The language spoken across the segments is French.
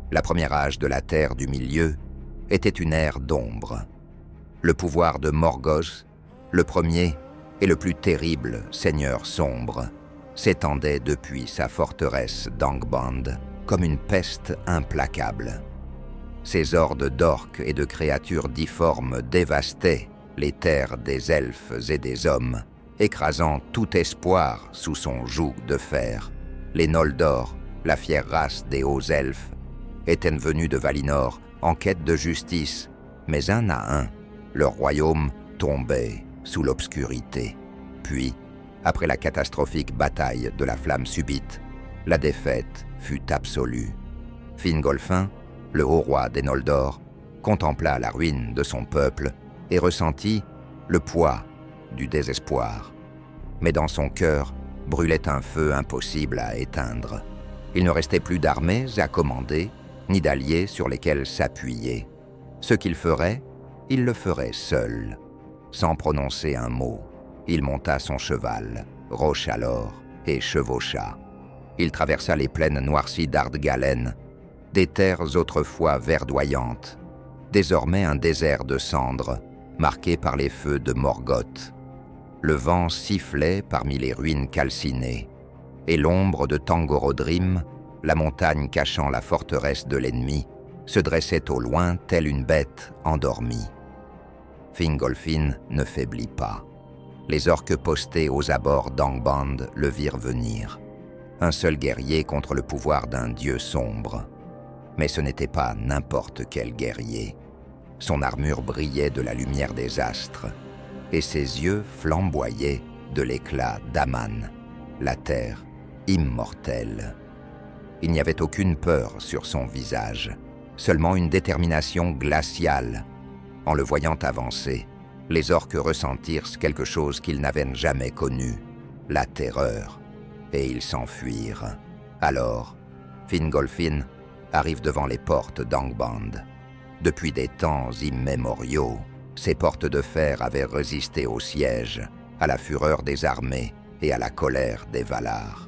La première âge de la Terre du Milieu était une ère d'ombre. Le pouvoir de Morgoth, le premier et le plus terrible seigneur sombre, s'étendait depuis sa forteresse d'Angband comme une peste implacable. Ses hordes d'orques et de créatures difformes dévastaient les terres des elfes et des hommes, écrasant tout espoir sous son joug de fer. Les Noldor, la fière race des hauts elfes, étaient venus de Valinor en quête de justice, mais un à un, leur royaume tombait sous l'obscurité. Puis, après la catastrophique bataille de la flamme subite, la défaite fut absolue. Fingolfin, le haut roi des Noldor, contempla la ruine de son peuple et ressentit le poids du désespoir. Mais dans son cœur brûlait un feu impossible à éteindre. Il ne restait plus d'armées à commander, ni d'alliés sur lesquels s'appuyer. Ce qu'il ferait, il le ferait seul. Sans prononcer un mot, il monta son cheval, Rochallor, et chevaucha. Il traversa les plaines noircies d'Ardgalen, des terres autrefois verdoyantes, désormais un désert de cendres, marqué par les feux de Morgoth. Le vent sifflait parmi les ruines calcinées, et l'ombre de Tangorodrim, la montagne cachant la forteresse de l'ennemi, se dressait au loin telle une bête endormie. Fingolfin ne faiblit pas. Les orques postés aux abords d'Angband le virent venir. Un seul guerrier contre le pouvoir d'un dieu sombre. Mais ce n'était pas n'importe quel guerrier. Son armure brillait de la lumière des astres, et ses yeux flamboyaient de l'éclat d'Aman, la terre immortelle. Il n'y avait aucune peur sur son visage, seulement une détermination glaciale. En le voyant avancer, les orques ressentirent quelque chose qu'ils n'avaient jamais connu, la terreur, et ils s'enfuirent. Alors, Fingolfin arrive devant les portes d'Angband. Depuis des temps immémoriaux, ces portes de fer avaient résisté au siège, à la fureur des armées et à la colère des Valar.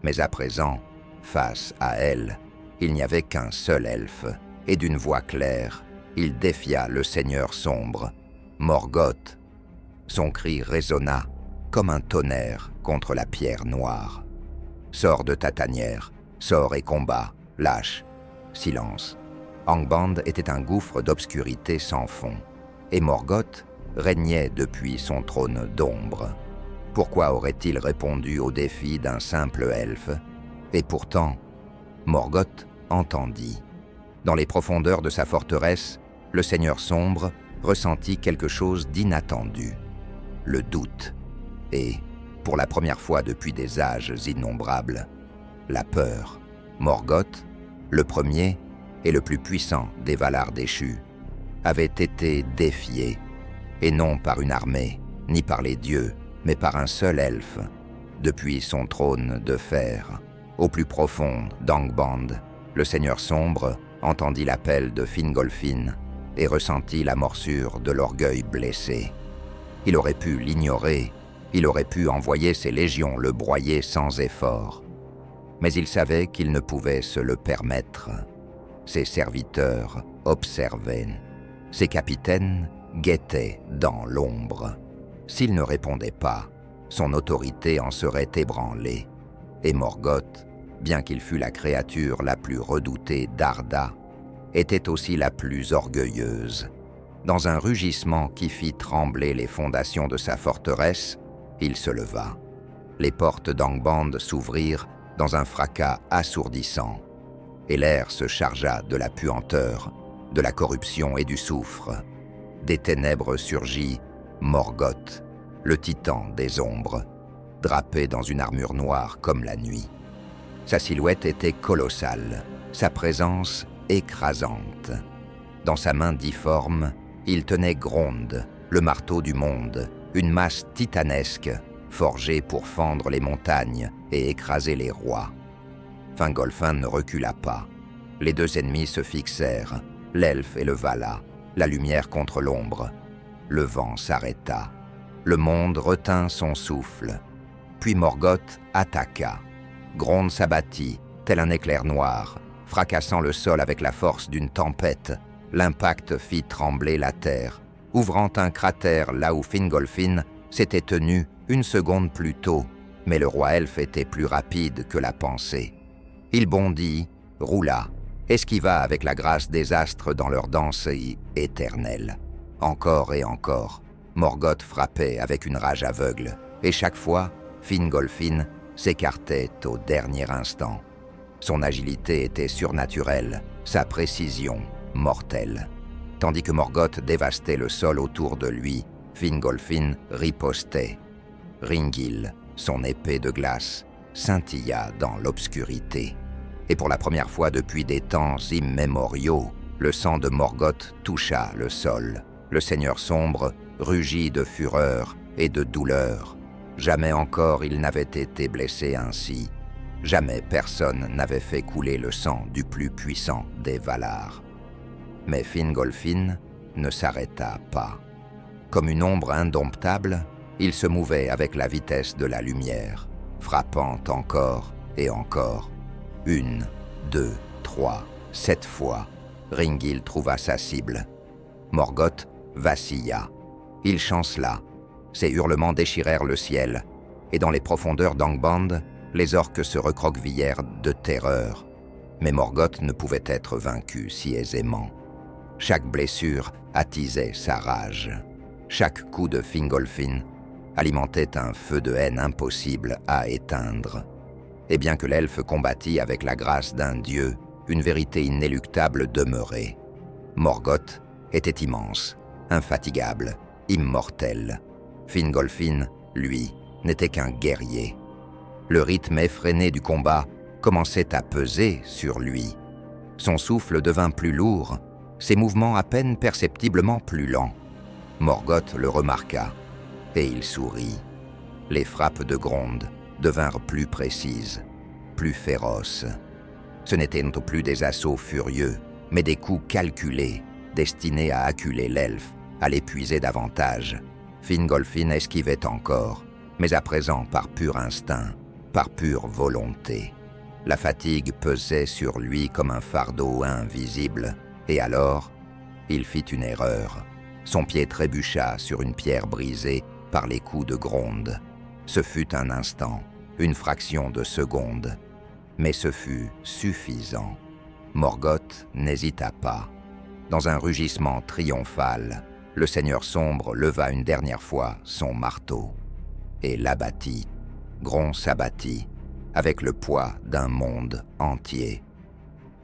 Mais à présent, face à elles, il n'y avait qu'un seul elfe, et d'une voix claire, il défia le seigneur sombre, Morgoth. Son cri résonna comme un tonnerre contre la pierre noire. Sors de ta tanière, sors et combat, lâche. Silence. Angband était un gouffre d'obscurité sans fond, et Morgoth régnait depuis son trône d'ombre. Pourquoi aurait-il répondu au défi d'un simple elfe? Et pourtant, Morgoth entendit. Dans les profondeurs de sa forteresse, le seigneur sombre ressentit quelque chose d'inattendu, le doute, et, pour la première fois depuis des âges innombrables, la peur. Morgoth, le premier et le plus puissant des Valar déchus, avait été défié, et non par une armée, ni par les dieux, mais par un seul elfe, depuis son trône de fer. Au plus profond d'Angband, le seigneur sombre entendit l'appel de Fingolfin et ressentit la morsure de l'orgueil blessé. Il aurait pu l'ignorer, il aurait pu envoyer ses légions le broyer sans effort. Mais il savait qu'il ne pouvait se le permettre. Ses serviteurs observaient. Ses capitaines guettaient dans l'ombre. S'il ne répondait pas, son autorité en serait ébranlée. Et Morgoth, bien qu'il fût la créature la plus redoutée d'Arda, était aussi la plus orgueilleuse. Dans un rugissement qui fit trembler les fondations de sa forteresse, il se leva. Les portes d'Angband s'ouvrirent dans un fracas assourdissant, et l'air se chargea de la puanteur, de la corruption et du soufre. Des ténèbres surgit Morgoth, le titan des ombres, drapé dans une armure noire comme la nuit. Sa silhouette était colossale, sa présence écrasante. Dans sa main difforme, il tenait Gronde, le marteau du monde, une masse titanesque, forgée pour fendre les montagnes et écraser les rois. Fingolfin ne recula pas. Les deux ennemis se fixèrent, l'elfe et le Vala, la lumière contre l'ombre. Le vent s'arrêta. Le monde retint son souffle. Puis Morgoth attaqua. Gronde s'abattit, tel un éclair noir, Fracassant le sol avec la force d'une tempête, l'impact fit trembler la terre, ouvrant un cratère là où Fingolfin s'était tenu une seconde plus tôt, mais le roi elfe était plus rapide que la pensée. Il bondit, roula, esquiva avec la grâce des astres dans leur danse éternelle. Encore et encore, Morgoth frappait avec une rage aveugle, et chaque fois, Fingolfin s'écartait au dernier instant. Son agilité était surnaturelle, sa précision mortelle. Tandis que Morgoth dévastait le sol autour de lui, Fingolfin ripostait. Ringil, son épée de glace, scintilla dans l'obscurité. Et pour la première fois depuis des temps immémoriaux, le sang de Morgoth toucha le sol. Le Seigneur sombre rugit de fureur et de douleur. Jamais encore il n'avait été blessé ainsi. Jamais personne n'avait fait couler le sang du plus puissant des Valar. Mais Fingolfin ne s'arrêta pas. Comme une ombre indomptable, il se mouvait avec la vitesse de la lumière, frappant encore et encore. 1, 2, 3, 7 fois, Ringil trouva sa cible. Morgoth vacilla. Il chancela. Ses hurlements déchirèrent le ciel, et dans les profondeurs d'Angband, les orques se recroquevillèrent de terreur. Mais Morgoth ne pouvait être vaincu si aisément. Chaque blessure attisait sa rage. Chaque coup de Fingolfin alimentait un feu de haine impossible à éteindre. Et bien que l'elfe combattît avec la grâce d'un dieu, une vérité inéluctable demeurait. Morgoth était immense, infatigable, immortel. Fingolfin, lui, n'était qu'un guerrier. Le rythme effréné du combat commençait à peser sur lui. Son souffle devint plus lourd, ses mouvements à peine perceptiblement plus lents. Morgoth le remarqua, et il sourit. Les frappes de Gronde devinrent plus précises, plus féroces. Ce n'étaient plus des assauts furieux, mais des coups calculés, destinés à acculer l'elfe, à l'épuiser davantage. Fingolfin esquivait encore, mais à présent par pur instinct, par pure volonté. La fatigue pesait sur lui comme un fardeau invisible, et alors, il fit une erreur. Son pied trébucha sur une pierre brisée par les coups de Gronde. Ce fut un instant, une fraction de seconde, mais ce fut suffisant. Morgoth n'hésita pas. Dans un rugissement triomphal, le Seigneur sombre leva une dernière fois son marteau et l'abattit. Gronde s'abattit, avec le poids d'un monde entier.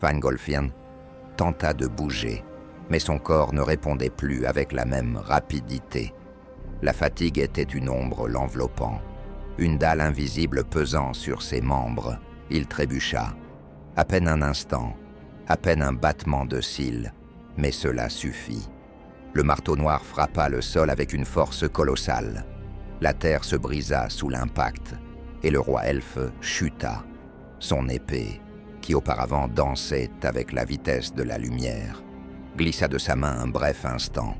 Fingolfin tenta de bouger, mais son corps ne répondait plus avec la même rapidité. La fatigue était une ombre l'enveloppant, une dalle invisible pesant sur ses membres. Il trébucha. À peine un instant, à peine un battement de cils, mais cela suffit. Le marteau noir frappa le sol avec une force colossale. La terre se brisa sous l'impact, et le roi elfe chuta. Son épée, qui auparavant dansait avec la vitesse de la lumière, glissa de sa main un bref instant.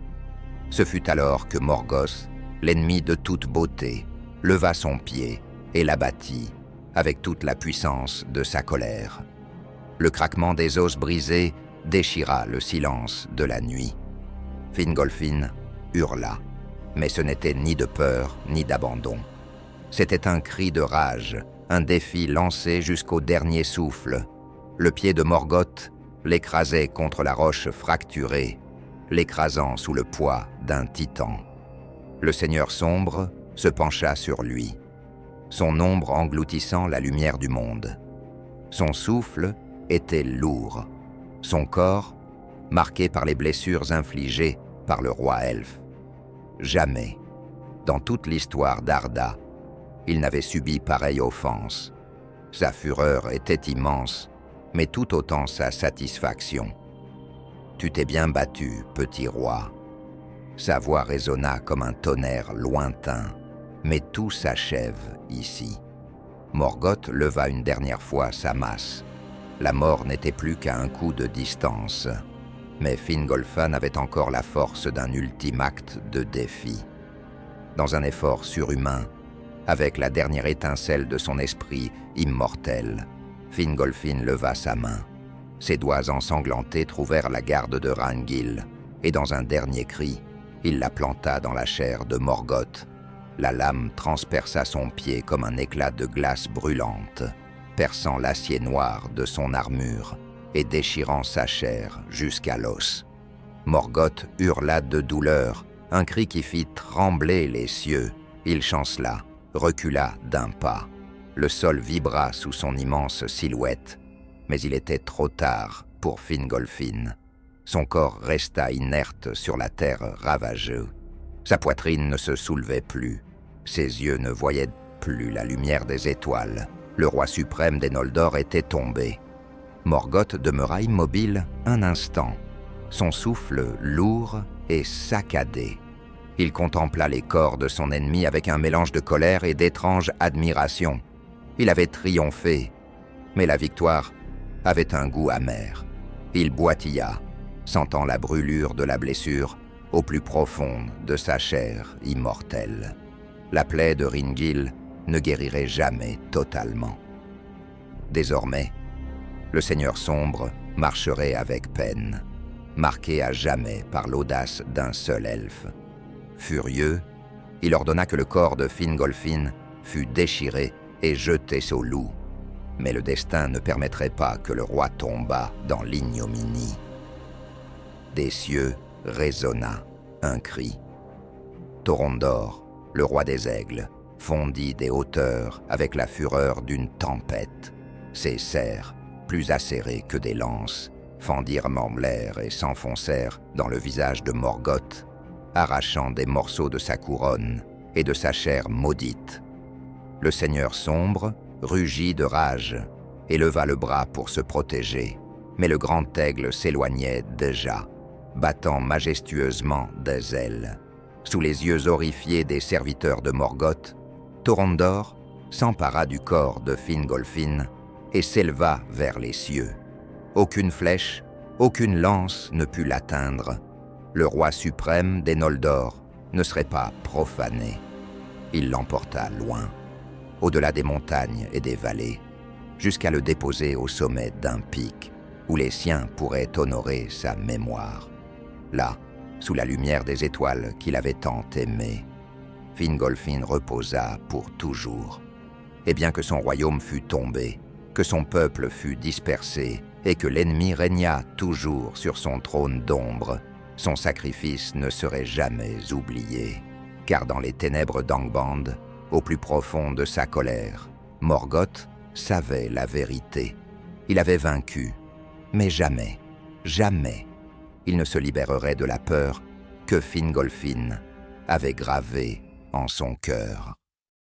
Ce fut alors que Morgoth, l'ennemi de toute beauté, leva son pied et l'abattit avec toute la puissance de sa colère. Le craquement des os brisés déchira le silence de la nuit. Fingolfin hurla, mais ce n'était ni de peur ni d'abandon. C'était un cri de rage, un défi lancé jusqu'au dernier souffle. Le pied de Morgoth l'écrasait contre la roche fracturée, l'écrasant sous le poids d'un titan. Le Seigneur sombre se pencha sur lui, son ombre engloutissant la lumière du monde. Son souffle était lourd, son corps marqué par les blessures infligées par le roi elfe. Jamais, dans toute l'histoire d'Arda, il n'avait subi pareille offense. Sa fureur était immense, mais tout autant sa satisfaction. « Tu t'es bien battu, petit roi. » Sa voix résonna comme un tonnerre lointain, mais tout s'achève ici. Morgoth leva une dernière fois sa masse. La mort n'était plus qu'à un coup de distance, mais Fingolfin avait encore la force d'un ultime acte de défi. Dans un effort surhumain, avec la dernière étincelle de son esprit immortel, Fingolfin leva sa main. Ses doigts ensanglantés trouvèrent la garde de Rangil, et dans un dernier cri, il la planta dans la chair de Morgoth. La lame transperça son pied comme un éclat de glace brûlante, perçant l'acier noir de son armure et déchirant sa chair jusqu'à l'os. Morgoth hurla de douleur, un cri qui fit trembler les cieux. Il chancela, recula d'un pas. Le sol vibra sous son immense silhouette, mais il était trop tard pour Fingolfin. Son corps resta inerte sur la terre ravageux. Sa poitrine ne se soulevait plus. Ses yeux ne voyaient plus la lumière des étoiles. Le roi suprême des Noldor était tombé. Morgoth demeura immobile un instant, son souffle lourd et saccadé. Il contempla les corps de son ennemi avec un mélange de colère et d'étrange admiration. Il avait triomphé, mais la victoire avait un goût amer. Il boitilla, sentant la brûlure de la blessure au plus profond de sa chair immortelle. La plaie de Ringil ne guérirait jamais totalement. Désormais, le Seigneur sombre marcherait avec peine, marqué à jamais par l'audace d'un seul elfe. Furieux, il ordonna que le corps de Fingolfin fût déchiré et jeté au loup. Mais le destin ne permettrait pas que le roi tombât dans l'ignominie. Des cieux résonna un cri. Torondor, le roi des aigles, fondit des hauteurs avec la fureur d'une tempête. Ses serres, plus acérées que des lances, fendirent l'air et s'enfoncèrent dans le visage de Morgoth, arrachant des morceaux de sa couronne et de sa chair maudite. Le Seigneur sombre rugit de rage et leva le bras pour se protéger, mais le grand aigle s'éloignait déjà, battant majestueusement des ailes. Sous les yeux horrifiés des serviteurs de Morgoth, Torondor s'empara du corps de Fingolfin et s'éleva vers les cieux. Aucune flèche, aucune lance ne put l'atteindre. Le roi suprême des Noldor ne serait pas profané. Il l'emporta loin, au-delà des montagnes et des vallées, jusqu'à le déposer au sommet d'un pic où les siens pourraient honorer sa mémoire. Là, sous la lumière des étoiles qu'il avait tant aimées, Fingolfin reposa pour toujours. Et bien que son royaume fût tombé, que son peuple fût dispersé et que l'ennemi régnât toujours sur son trône d'ombre, son sacrifice ne serait jamais oublié. Car dans les ténèbres d'Angband, au plus profond de sa colère, Morgoth savait la vérité. Il avait vaincu, mais jamais, jamais, il ne se libérerait de la peur que Fingolfin avait gravée en son cœur.